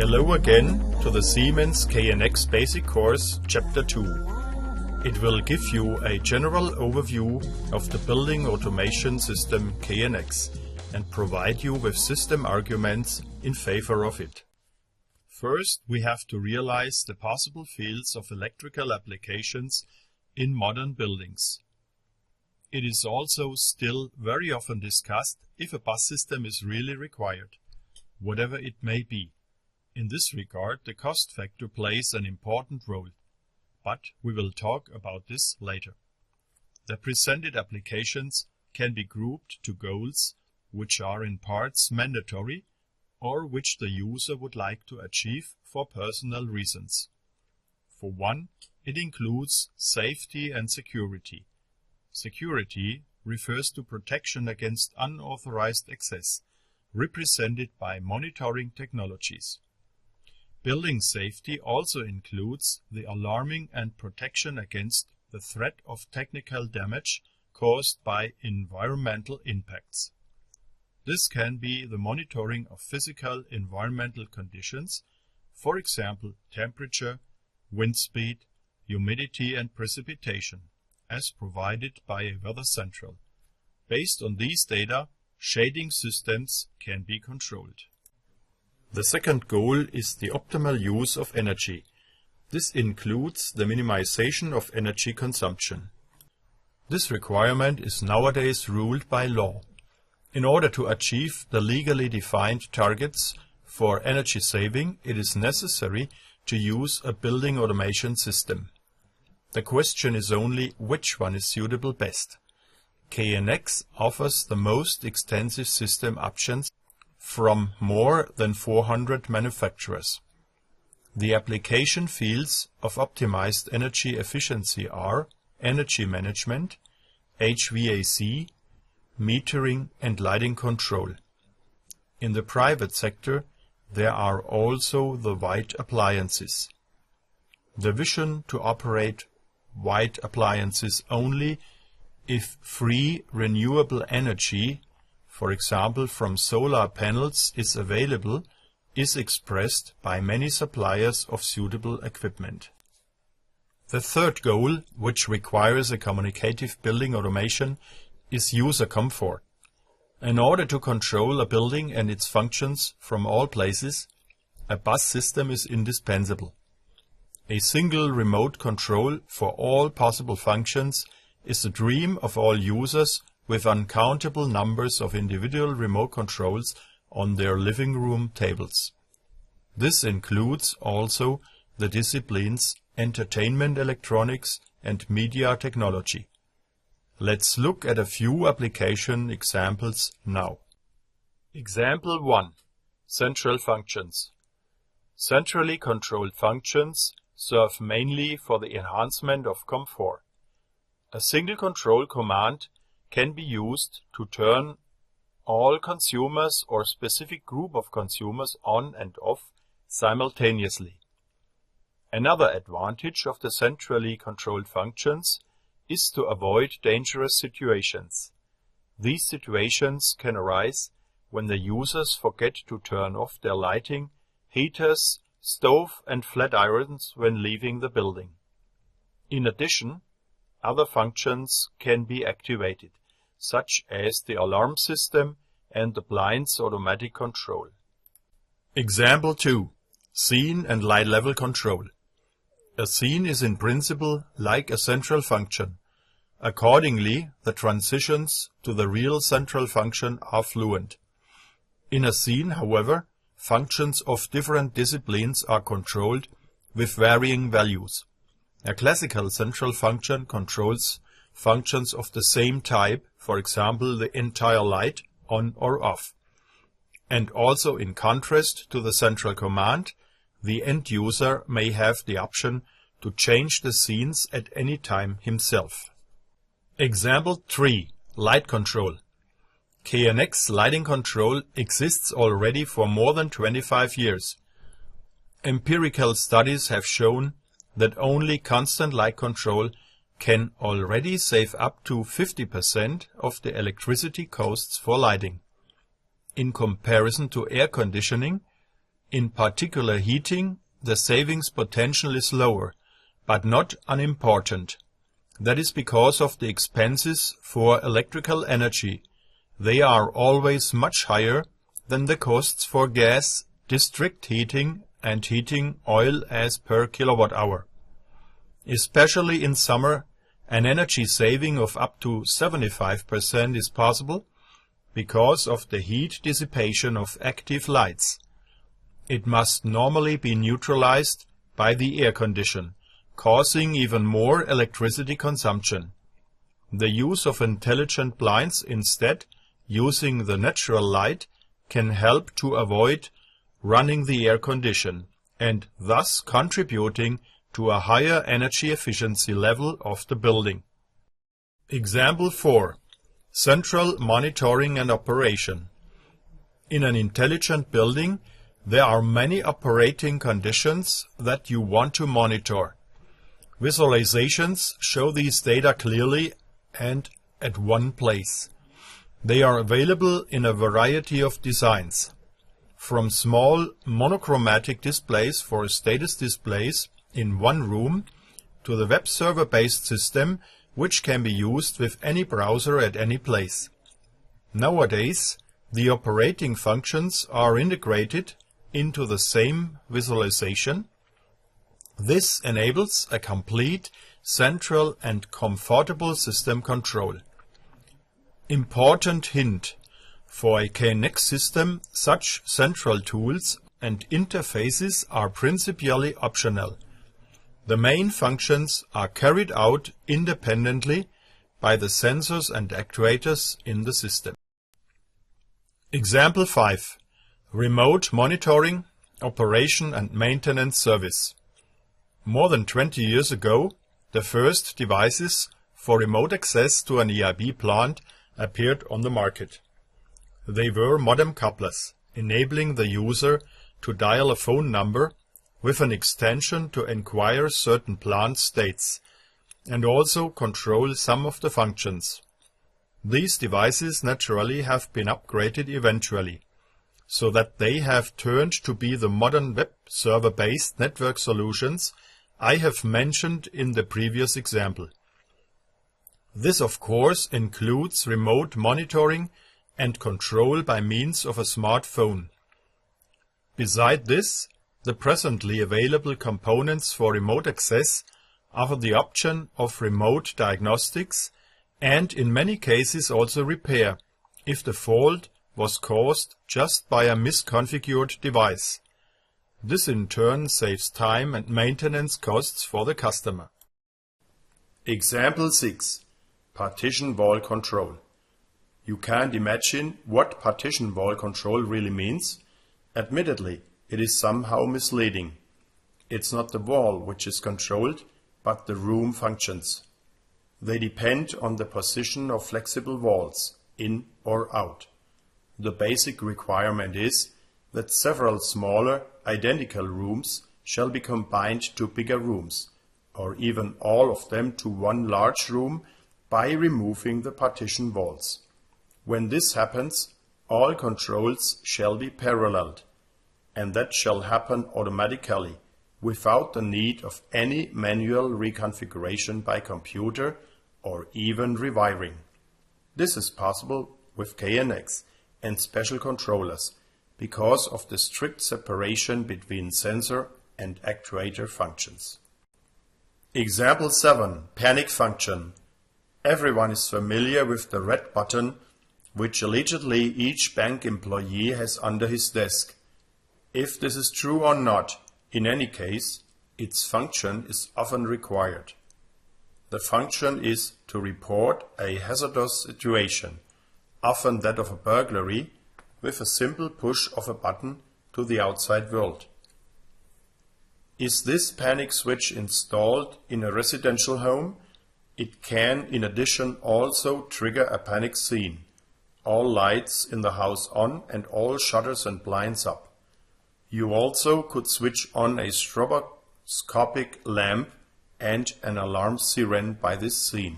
Hello again to the Siemens KNX Basic Course Chapter 2. It will give you a general overview of the building automation system KNX and provide you with system arguments in favor of it. First, we have to realize the possible fields of electrical applications in modern buildings. It is also still very often discussed if a bus system is really required, whatever it may be. In this regard, the cost factor plays an important role, but we will talk about this later. The presented applications can be grouped to goals which are in parts mandatory or which the user would like to achieve for personal reasons. For one, it includes safety and security. Security refers to protection against unauthorized access, represented by monitoring technologies. Building safety also includes the alarming and protection against the threat of technical damage caused by environmental impacts. This can be the monitoring of physical environmental conditions, for example, temperature, wind speed, humidity and precipitation, as provided by a weather central. Based on these data, shading systems can be controlled. The second goal is the optimal use of energy. This includes the minimization of energy consumption. This requirement is nowadays ruled by law. In order to achieve the legally defined targets for energy saving, it is necessary to use a building automation system. The question is only which one is suitable best. KNX offers the most extensive system options from more than 400 manufacturers. The application fields of optimized energy efficiency are energy management, HVAC, metering and lighting control. In the private sector, there are also the white appliances. The vision to operate white appliances only if free renewable energy, for example from solar panels, is available, is expressed by many suppliers of suitable equipment. The third goal, which requires a communicative building automation, is user comfort. In order to control a building and its functions from all places, a bus system is indispensable. A single remote control for all possible functions is the dream of all users with uncountable numbers of individual remote controls on their living room tables. This includes also the disciplines entertainment electronics and media technology. Let's look at a few application examples now. Example 1. Central functions. Centrally controlled functions serve mainly for the enhancement of comfort. A single control command can be used to turn all consumers or specific group of consumers on and off simultaneously. Another advantage of the centrally controlled functions is to avoid dangerous situations. These situations can arise when the users forget to turn off their lighting, heaters, stove and flat irons when leaving the building. In addition, other functions can be activated, such as the alarm system and the blinds automatic control. Example 2. Scene and light level control. A scene is in principle like a central function. Accordingly, the transitions to the real central function are fluent. In a scene, however, functions of different disciplines are controlled with varying values. A classical central function controls functions of the same type, for example the entire light, on or off. And also in contrast to the central command, the end user may have the option to change the scenes at any time himself. Example 3. Light control. KNX lighting control exists already for more than 25 years. Empirical studies have shown that only constant light control can already save up to 50% of the electricity costs for lighting. In comparison to air conditioning, In particular heating, the savings potential is lower, but not unimportant. That is because of the expenses for electrical energy. They are always much higher than the costs for gas, district heating and heating oil as per kilowatt hour. Especially in summer, an energy saving of up to 75% is possible because of the heat dissipation of active lights. It must normally be neutralized by the air condition, causing even more electricity consumption. The use of intelligent blinds instead, using the natural light, can help to avoid running the air condition and thus contributing to a higher energy efficiency level of the building. Example 4. Central monitoring and operation. In an intelligent building, there are many operating conditions that you want to monitor. Visualizations show these data clearly and at one place. They are available in a variety of designs, from small monochromatic displays for status displays in one room to the web server-based system, which can be used with any browser at any place. Nowadays, the operating functions are integrated into the same visualization. This enables a complete, central and comfortable system control. Important hint: for a KNX system, such central tools and interfaces are principally optional. The main functions are carried out independently by the sensors and actuators in the system. Example 5. Remote monitoring, operation and maintenance service. More than 20 years ago, the first devices for remote access to an EIB plant appeared on the market. They were modem couplers, enabling the user to dial a phone number with an extension to inquire certain plant states and also control some of the functions. These devices naturally have been upgraded eventually, so that they have turned to be the modern web server-based network solutions I have mentioned in the previous example. This of course includes remote monitoring and control by means of a smartphone. Beside this, the presently available components for remote access offer the option of remote diagnostics and in many cases also repair, if the fault was caused just by a misconfigured device. This in turn saves time and maintenance costs for the customer. Example 6. Partition wall control. You can't imagine what partition wall control really means. Admittedly, it is somehow misleading. It's not the wall which is controlled, but the room functions. They depend on the position of flexible walls, in or out. The basic requirement is that several smaller, identical rooms shall be combined to bigger rooms, or even all of them to one large room by removing the partition walls. When this happens, all controls shall be paralleled, and that shall happen automatically, without the need of any manual reconfiguration by computer or even rewiring. This is possible with KNX and special controllers because of the strict separation between sensor and actuator functions. Example 7. Panic function. Everyone is familiar with the red button which allegedly each bank employee has under his desk. If this is true or not, in any case, its function is often required. The function is to report a hazardous situation, often that of a burglary, with a simple push of a button to the outside world. Is this panic switch installed in a residential home? It can in addition also trigger a panic scene. All lights in the house on and all shutters and blinds up. You also could switch on a stroboscopic lamp and an alarm siren by this scene.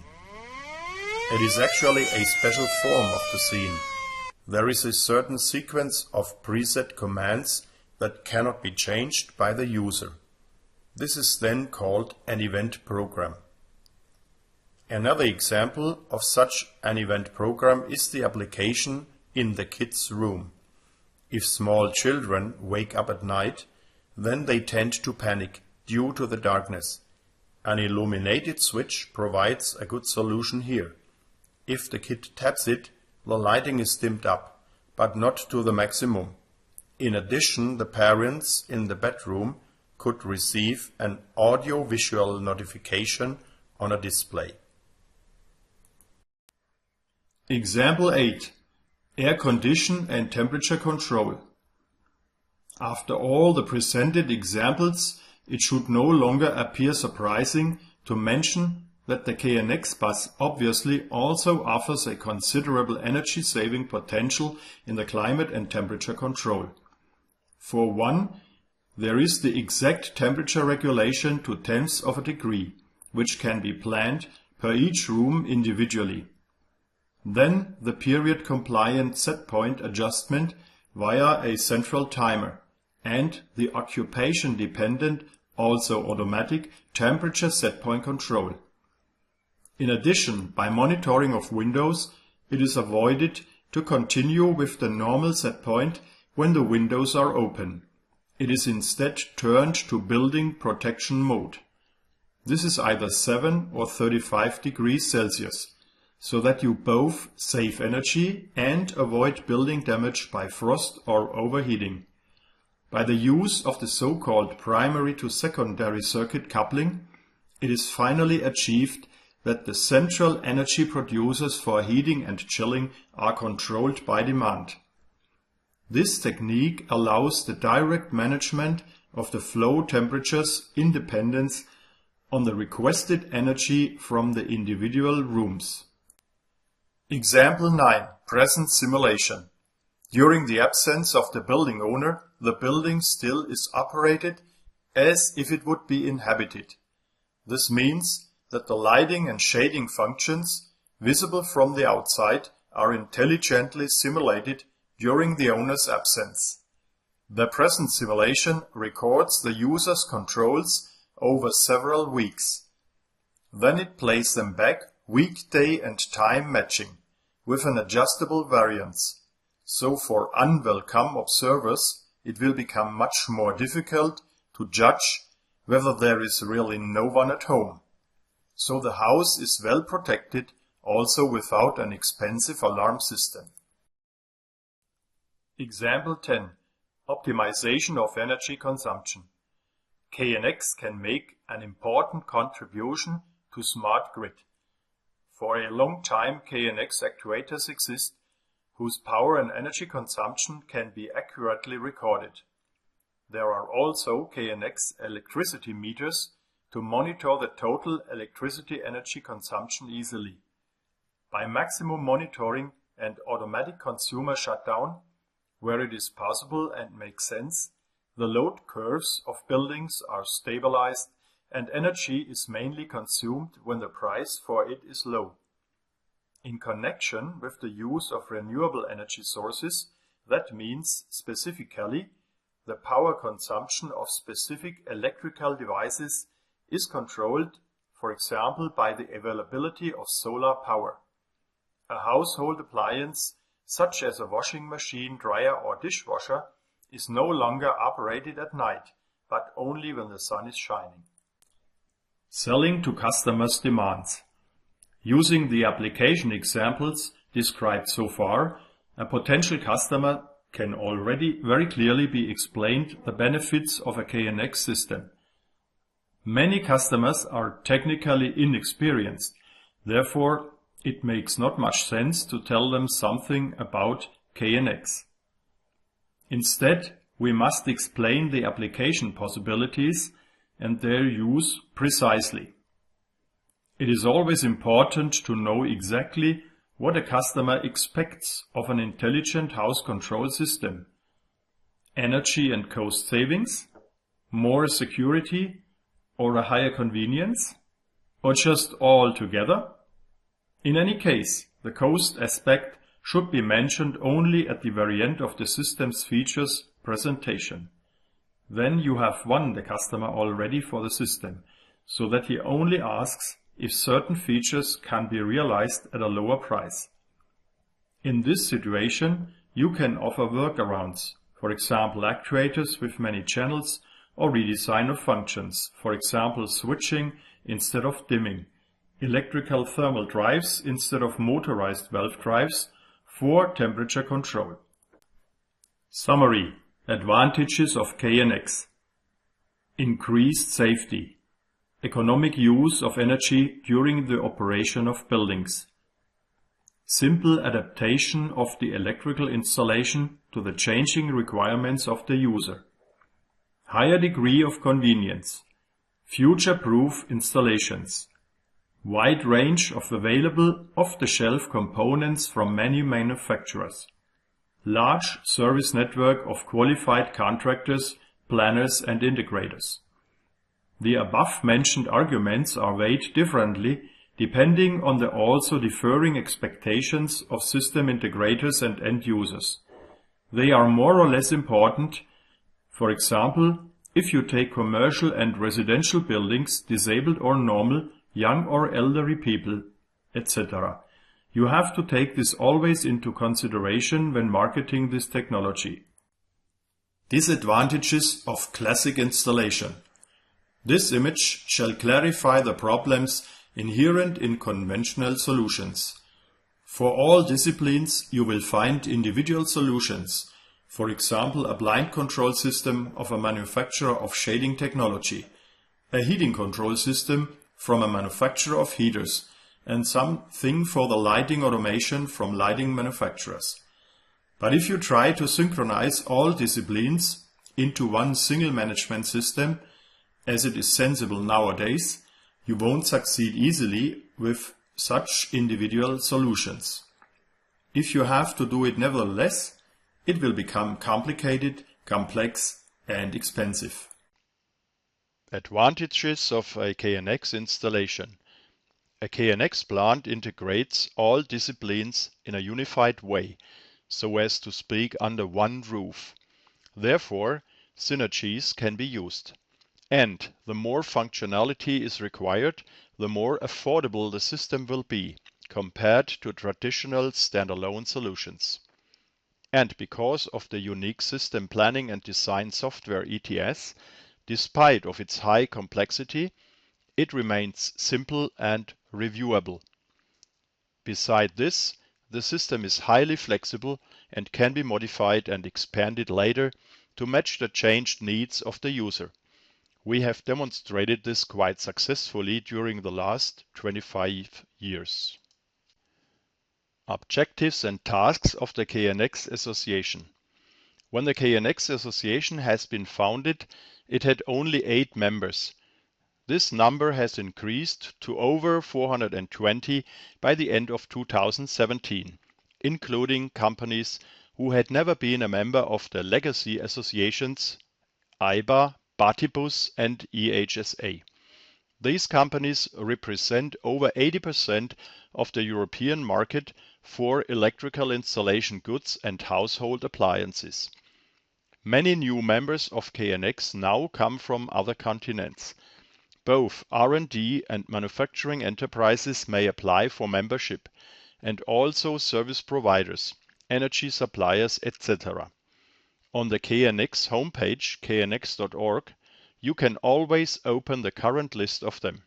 It is actually a special form of the scene. There is a certain sequence of preset commands that cannot be changed by the user. This is then called an event program. Another example of such an event program is the application in the kids' room. If small children wake up at night, then they tend to panic due to the darkness. An illuminated switch provides a good solution here. If the kid taps it, the lighting is dimmed up, but not to the maximum. In addition, the parents in the bedroom could receive an audio-visual notification on a display. Example 8. Air condition and temperature control. After all the presented examples, it should no longer appear surprising to mention that the KNX bus obviously also offers a considerable energy-saving potential in the climate and temperature control. For one, there is the exact temperature regulation to tenths of a degree, which can be planned per each room individually. Then the period-compliant setpoint adjustment via a central timer and the occupation-dependent, also automatic, temperature setpoint control. In addition, by monitoring of windows, it is avoided to continue with the normal setpoint when the windows are open. It is instead turned to building protection mode. This is either 7 or 35 degrees Celsius, so that you both save energy and avoid building damage by frost or overheating. By the use of the so-called primary to secondary circuit coupling, it is finally achieved that the central energy producers for heating and chilling are controlled by demand. This technique allows the direct management of the flow temperatures in dependence on the requested energy from the individual rooms. Example 9. Present simulation. During the absence of the building owner, the building still is operated as if it would be inhabited. This means that the lighting and shading functions visible from the outside are intelligently simulated during the owner's absence. The present simulation records the user's controls over several weeks. Then it plays them back weekday and time matching with an adjustable variance. So for unwelcome observers, it will become much more difficult to judge whether there is really no one at home. So the house is well protected also without an expensive alarm system. Example 10. Optimization of energy consumption. KNX can make an important contribution to smart grid. For a long time, KNX actuators exist whose power and energy consumption can be accurately recorded. There are also KNX electricity meters to monitor the total electricity energy consumption easily. By maximum monitoring and automatic consumer shutdown, where it is possible and makes sense, the load curves of buildings are stabilized and energy is mainly consumed when the price for it is low. In connection with the use of renewable energy sources, that means specifically the power consumption of specific electrical devices is controlled, for example, by the availability of solar power. A household appliance, such as a washing machine, dryer or dishwasher, is no longer operated at night, but only when the sun is shining. Selling to customers' demands. Using the application examples described so far, a potential customer can already very clearly be explained the benefits of a KNX system. Many customers are technically inexperienced, therefore it makes not much sense to tell them something about KNX. Instead, we must explain the application possibilities and their use precisely. It is always important to know exactly what a customer expects of an intelligent house control system. Energy and cost savings, more security, or a higher convenience, or just all together? In any case, the cost aspect should be mentioned only at the very end of the system's features presentation. Then you have won the customer already for the system, so that he only asks if certain features can be realized at a lower price. In this situation, you can offer workarounds, for example actuators with many channels, or redesign of functions, for example switching instead of dimming, electrical thermal drives instead of motorized valve drives for temperature control. Summary: Advantages of KNX. Increased safety. Economic use of energy during the operation of buildings. Simple adaptation of the electrical installation to the changing requirements of the user. Higher degree of convenience. Future-proof installations. Wide range of available off-the-shelf components from many manufacturers. Large service network of qualified contractors, planners and integrators. The above-mentioned arguments are weighed differently depending on the also differing expectations of system integrators and end users. They are more or less important. For example, if you take commercial and residential buildings, disabled or normal, young or elderly people, etc. You have to take this always into consideration when marketing this technology. Disadvantages of classic installation. This image shall clarify the problems inherent in conventional solutions. For all disciplines you will find individual solutions, for example a blind control system of a manufacturer of shading technology, a heating control system from a manufacturer of heaters, and something for the lighting automation from lighting manufacturers. But if you try to synchronize all disciplines into one single management system, as it is sensible nowadays, you won't succeed easily with such individual solutions. If you have to do it nevertheless, it will become complicated, complex and expensive. Advantages of a KNX installation. A KNX plant integrates all disciplines in a unified way, so as to speak under one roof. Therefore, synergies can be used. And the more functionality is required, the more affordable the system will be, compared to traditional standalone solutions. And because of the unique system planning and design software ETS, despite of its high complexity, it remains simple and reviewable. Beside this, the system is highly flexible and can be modified and expanded later to match the changed needs of the user. We have demonstrated this quite successfully during the last 25 years. Objectives and tasks of the KNX Association. When the KNX Association has been founded, it had only 8 members. This number has increased to over 420 by the end of 2017, including companies who had never been a member of the legacy associations IBA, Batibus and EHSA. These companies represent over 80% of the European market for electrical installation goods and household appliances. Many new members of KNX now come from other continents. Both R&D and manufacturing enterprises may apply for membership, and also service providers, energy suppliers, etc. On the KNX homepage, knx.org, you can always open the current list of them.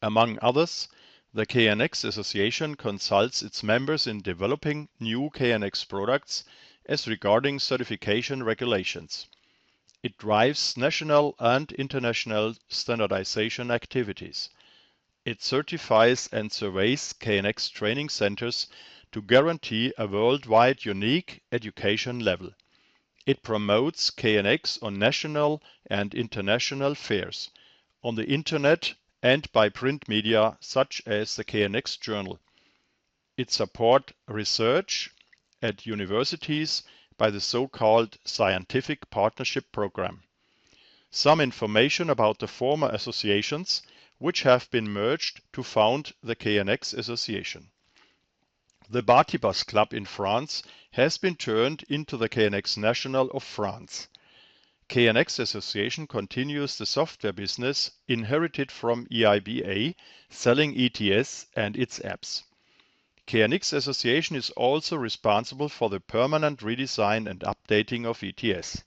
Among others, the KNX Association consults its members in developing new KNX products as regarding certification regulations. It drives national and international standardization activities. It certifies and surveys KNX training centers to guarantee a worldwide unique education level. It promotes KNX on national and international fairs, on the internet and by print media such as the KNX Journal. It supports research at universities by the so-called Scientific Partnership Program. Some information about the former associations which have been merged to found the KNX Association. The Batibus Club in France has been turned into the KNX National of France. KNX Association continues the software business inherited from EIBA, selling ETS and its apps. KNX Association is also responsible for the permanent redesign and updating of ETS.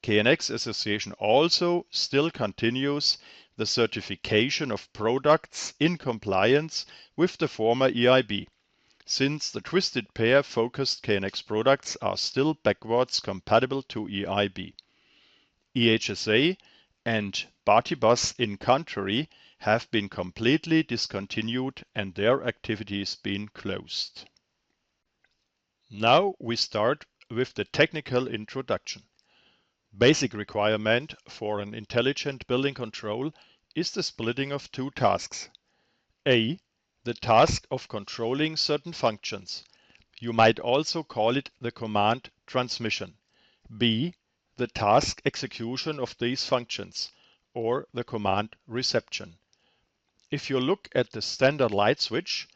KNX Association also still continues the certification of products in compliance with the former EIB, since the twisted pair focused KNX products are still backwards compatible to EIB. EHSA and Partibus in country have been completely discontinued and their activities been closed. Now we start with the technical introduction. Basic requirement for an intelligent building control is the splitting of two tasks. A. The task of controlling certain functions. You might also call it the command transmission. B. The task execution of these functions, or the command reception. If you look at the standard light switch,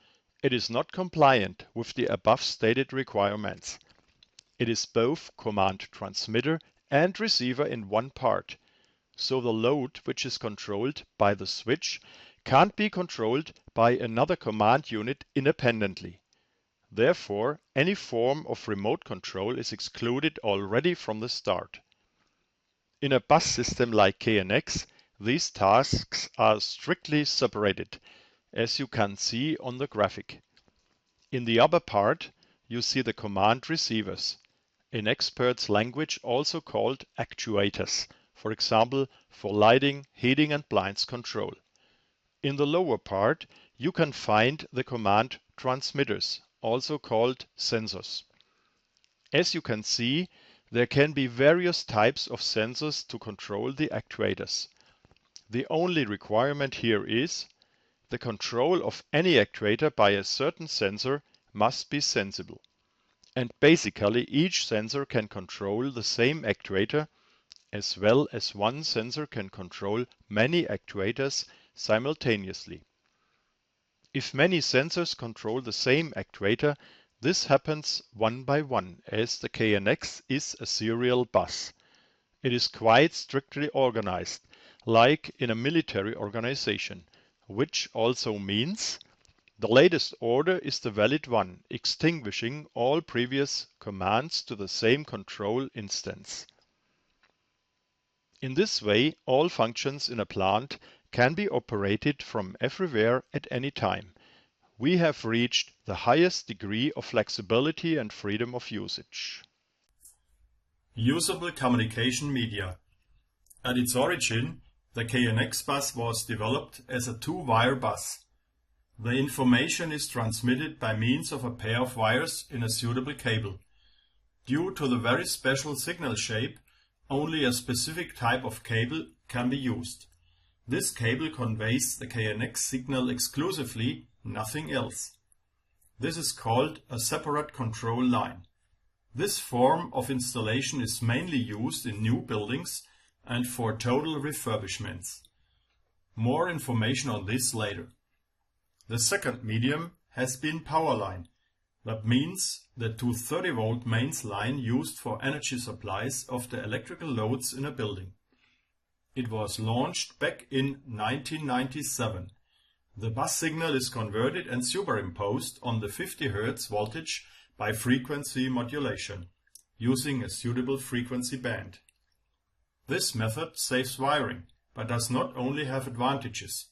it is not compliant with the above stated requirements. It is both command transmitter and receiver in one part, so the load which is controlled by the switch can't be controlled by another command unit independently. Therefore, any form of remote control is excluded already from the start. In a bus system like KNX, these tasks are strictly separated, as you can see on the graphic. In the upper part, you see the command receivers, in experts' language also called actuators, for example, for lighting, heating and blinds control. In the lower part, you can find the command transmitters, also called sensors. As you can see, there can be various types of sensors to control the actuators. The only requirement here is the control of any actuator by a certain sensor must be sensible. And basically each sensor can control the same actuator, as well as one sensor can control many actuators simultaneously. If many sensors control the same actuator, this happens one by one, as the KNX is a serial bus. It is quite strictly organized, like in a military organization, which also means the latest order is the valid one, extinguishing all previous commands to the same control instance. In this way, all functions in a plant can be operated from everywhere at any time. We have reached the highest degree of flexibility and freedom of usage. Usable communication media. At its origin, the KNX bus was developed as a two-wire bus. The information is transmitted by means of a pair of wires in a suitable cable. Due to the very special signal shape, only a specific type of cable can be used. This cable conveys the KNX signal exclusively, nothing else. This is called a separate control line. This form of installation is mainly used in new buildings and for total refurbishments. More information on this later. The second medium has been power line. That means the 230-volt mains line used for energy supplies of the electrical loads in a building. It was launched back in 1997. The bus signal is converted and superimposed on the 50 Hz voltage by frequency modulation, using a suitable frequency band. This method saves wiring, but does not only have advantages.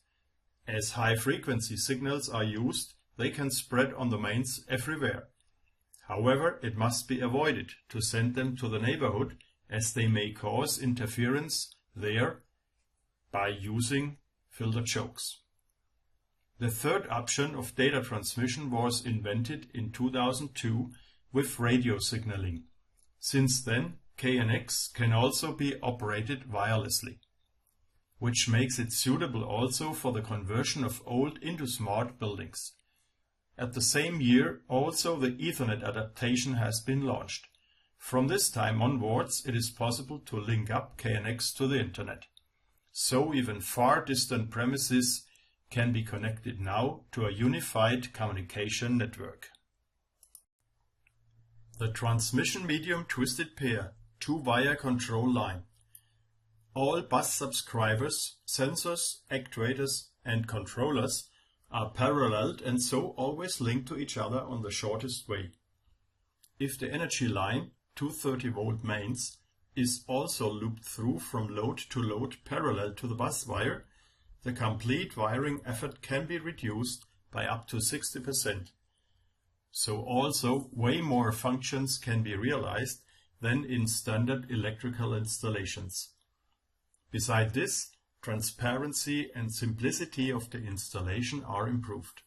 As high-frequency signals are used, they can spread on the mains everywhere. However, it must be avoided to send them to the neighborhood, as they may cause interference there by using filter chokes. The third option of data transmission was invented in 2002 with radio signaling. Since then, KNX can also be operated wirelessly, which makes it suitable also for the conversion of old into smart buildings. At the same year, also the Ethernet adaptation has been launched. From this time onwards, it is possible to link up KNX to the Internet. So even far distant premises can be connected now to a unified communication network. The transmission medium twisted pair, two-wire control line. All bus subscribers, sensors, actuators and controllers are paralleled and so always linked to each other on the shortest way. If the energy line, 230-volt mains, is also looped through from load to load parallel to the bus wire, the complete wiring effort can be reduced by up to 60%. So also way more functions can be realized than in standard electrical installations. Beside this, transparency and simplicity of the installation are improved.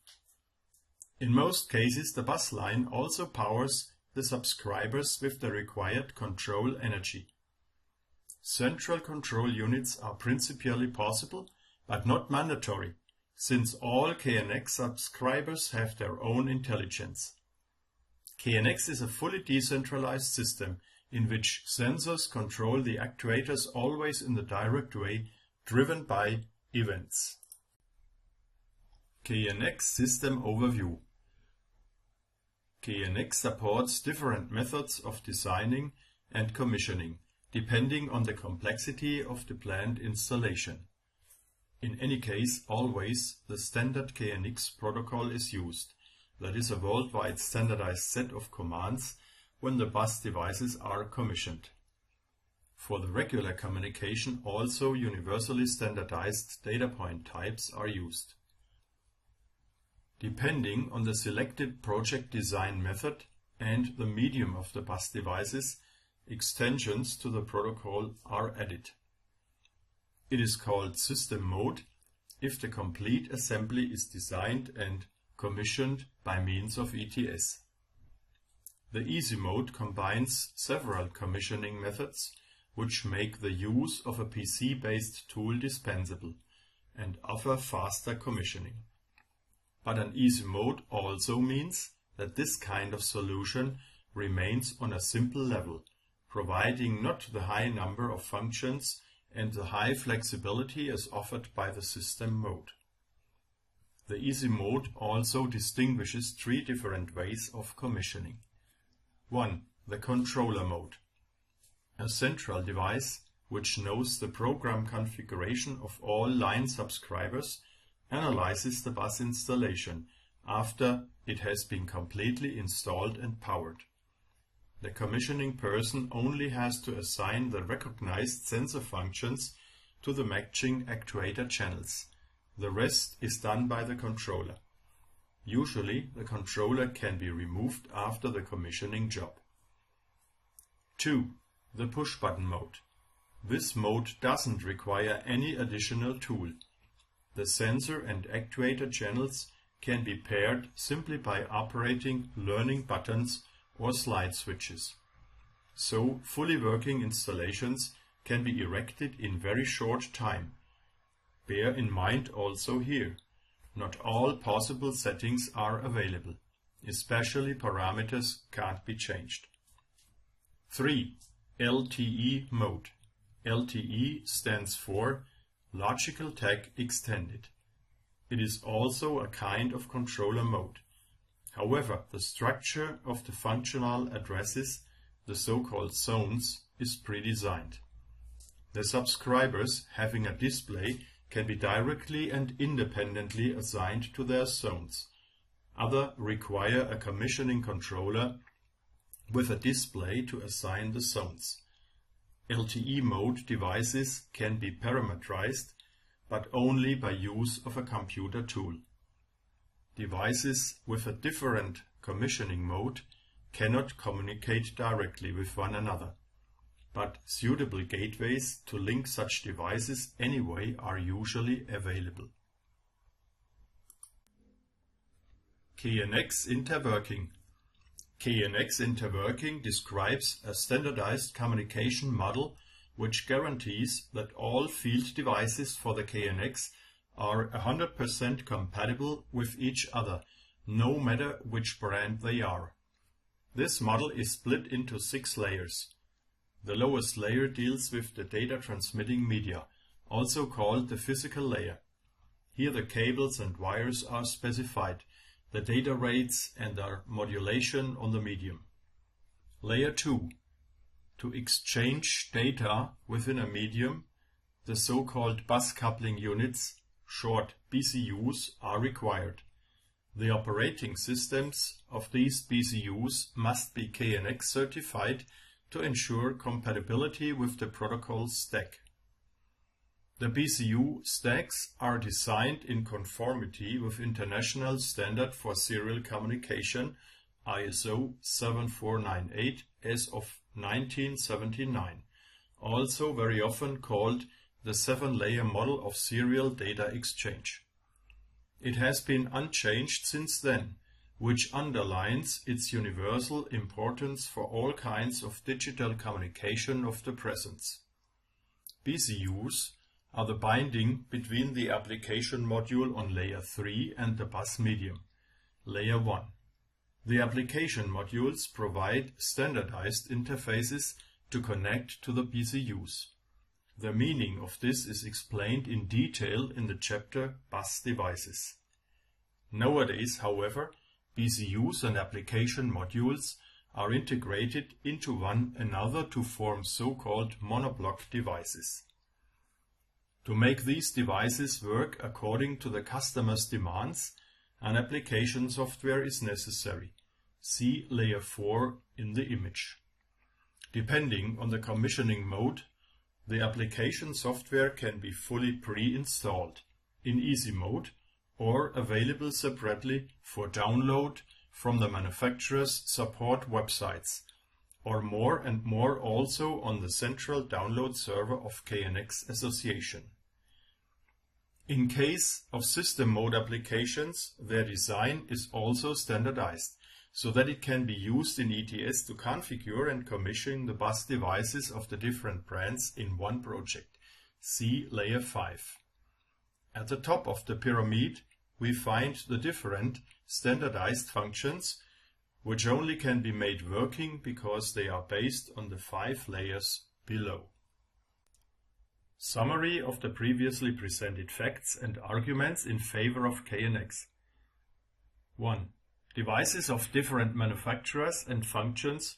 In most cases, the bus line also powers the subscribers with the required control energy. Central control units are principally possible, but not mandatory, since all KNX subscribers have their own intelligence. KNX is a fully decentralized system in which sensors control the actuators always in the direct way, driven by events. KNX System Overview. KNX supports different methods of designing and commissioning, depending on the complexity of the planned installation. In any case, always the standard KNX protocol is used. That is a worldwide standardized set of commands when the bus devices are commissioned. For the regular communication, also universally standardized data point types are used. Depending on the selected project design method and the medium of the bus devices, extensions to the protocol are added. It is called system mode if the complete assembly is designed and commissioned by means of ETS. The easy mode combines several commissioning methods which make the use of a PC-based tool dispensable and offer faster commissioning. But an easy mode also means that this kind of solution remains on a simple level, providing not the high number of functions and the high flexibility as offered by the system mode. The easy mode also distinguishes three different ways of commissioning. 1. The controller mode. A central device which knows the program configuration of all line subscribers analyzes the bus installation after it has been completely installed and powered. The commissioning person only has to assign the recognized sensor functions to the matching actuator channels. The rest is done by the controller. Usually, the controller can be removed after the commissioning job. 2. The push-button mode. This mode doesn't require any additional tool. The sensor and actuator channels can be paired simply by operating learning buttons or slide switches. So, fully working installations can be erected in very short time. Bear in mind also here, not all possible settings are available, especially parameters can't be changed. 3. LTE mode. LTE stands for Logical Tag Extended. It is also a kind of controller mode. However, the structure of the functional addresses, the so-called zones, is pre-designed. The subscribers having a display can be directly and independently assigned to their zones. Others require a commissioning controller with a display to assign the zones. LTE mode devices can be parameterized, but only by use of a computer tool. Devices with a different commissioning mode cannot communicate directly with one another, but suitable gateways to link such devices anyway are usually available. KNX interworking. KNX interworking describes a standardized communication model which guarantees that all field devices for the KNX are 100% compatible with each other, no matter which brand they are. This model is split into 6 layers. The lowest layer deals with the data transmitting media, also called the physical layer. Here the cables and wires are specified, the data rates and their modulation on the medium. Layer 2. To exchange data within a medium, the so-called bus coupling units, short BCUs, are required. The operating systems of these BCUs must be KNX certified to ensure compatibility with the protocol stack. The BCU stacks are designed in conformity with International Standard for Serial Communication ISO 7498 as of 1979, also very often called the 7-layer model of serial data exchange. It has been unchanged since then, which underlines its universal importance for all kinds of digital communication of the present. BCUs are the binding between the application module on layer 3 and the bus medium, layer 1. The application modules provide standardized interfaces to connect to the BCUs. The meaning of this is explained in detail in the chapter Bus Devices. Nowadays, however, BCUs and application modules are integrated into one another to form so-called monoblock devices. To make these devices work according to the customer's demands, an application software is necessary. See layer 4 in the image. Depending on the commissioning mode, the application software can be fully pre-installed in easy mode or available separately for download from the manufacturer's support websites, or more and more also on the central download server of KNX Association. In case of system mode applications, their design is also standardized, so that it can be used in ETS to configure and commission the bus devices of the different brands in one project. See layer 5. At the top of the pyramid, we find the different standardized functions, which only can be made working because they are based on the 5 layers below. Summary of the previously presented facts and arguments in favor of KNX. 1. Devices of different manufacturers and functions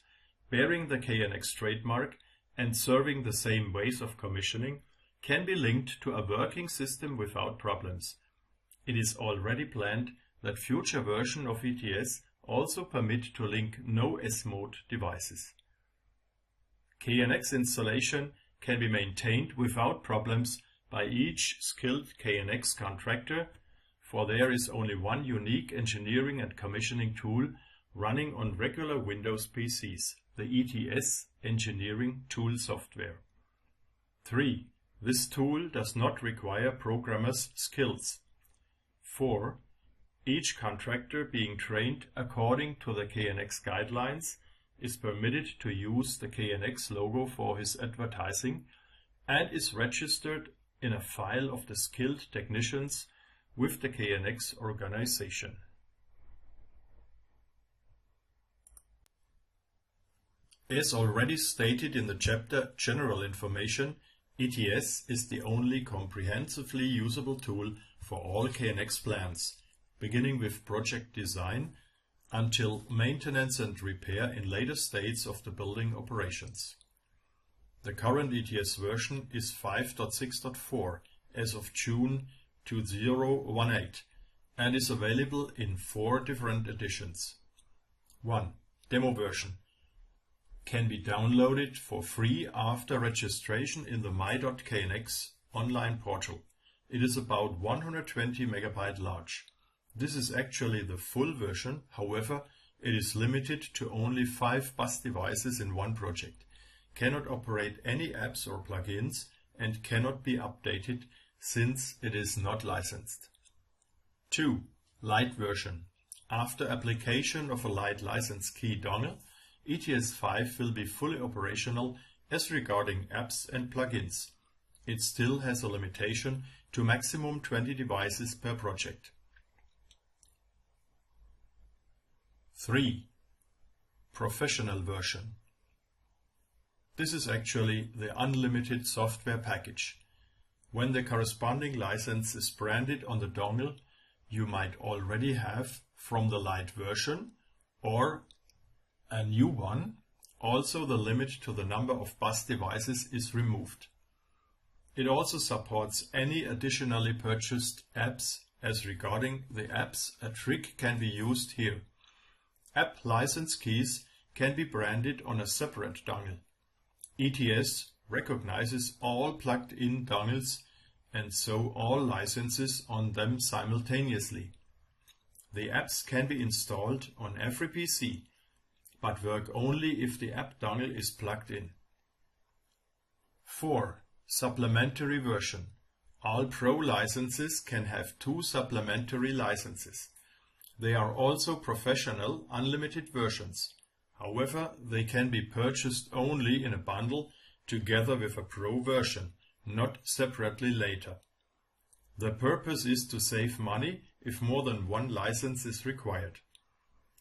bearing the KNX trademark and serving the same ways of commissioning can be linked to a working system without problems. It is already planned that future versions of ETS also permit to link no S-mode devices. KNX installation can be maintained without problems by each skilled KNX contractor, for there is only one unique engineering and commissioning tool running on regular Windows PCs, the ETS engineering tool software. 3. This tool does not require programmers' skills. 4. Each contractor being trained according to the KNX guidelines is permitted to use the KNX logo for his advertising and is registered in a file of the skilled technicians with the KNX organization. As already stated in the chapter General Information, ETS is the only comprehensively usable tool for all KNX plans, beginning with project design until maintenance and repair in later states of the building operations. The current ETS version is 5.6.4 as of June 2018 and is available in 4 different editions. 1. Demo version can be downloaded for free after registration in the my.knx online portal. It is about 120 MB large. This is actually the full version, however, it is limited to only 5 bus devices in one project, cannot operate any apps or plugins, and cannot be updated since it is not licensed. 2. Light version. After application of a light license key dongle, ETS 5 will be fully operational as regarding apps and plugins. It still has a limitation to maximum 20 devices per project. 3. Professional version. This is actually the unlimited software package. When the corresponding license is branded on the dongle, you might already have from the light version or a new one. Also, the limit to the number of bus devices is removed. It also supports any additionally purchased apps. As regarding the apps, a trick can be used here. App license keys can be branded on a separate dongle. ETS recognizes all plugged-in dongles and so all licenses on them simultaneously. The apps can be installed on every PC, but work only if the app dongle is plugged in. 4. Supplementary version. All Pro licenses can have 2 supplementary licenses. They are also professional unlimited versions. However, they can be purchased only in a bundle together with a Pro version, not separately later. The purpose is to save money if more than one license is required.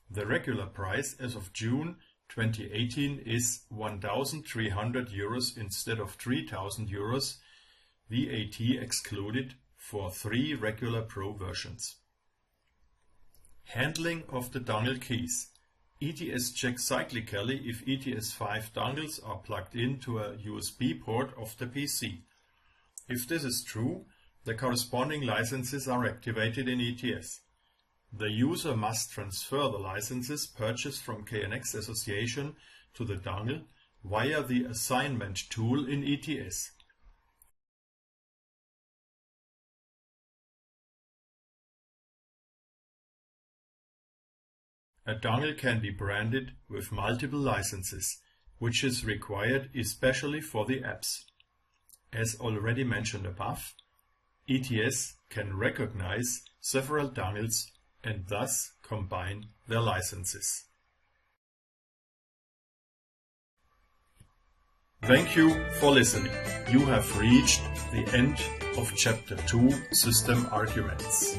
The regular price as of June 2018 is €1,300 instead of €3,000, VAT excluded, for 3 regular Pro versions. Handling of the dongle keys. ETS checks cyclically if ETS5 dongles are plugged into a USB port of the PC. If this is true, the corresponding licenses are activated in ETS. The user must transfer the licenses purchased from KNX Association to the dongle via the assignment tool in ETS. A dongle can be branded with multiple licenses, which is required especially for the apps. As already mentioned above, ETS can recognize several dongles and thus combine their licenses. Thank you for listening. You have reached the end of Chapter 2, System Arguments.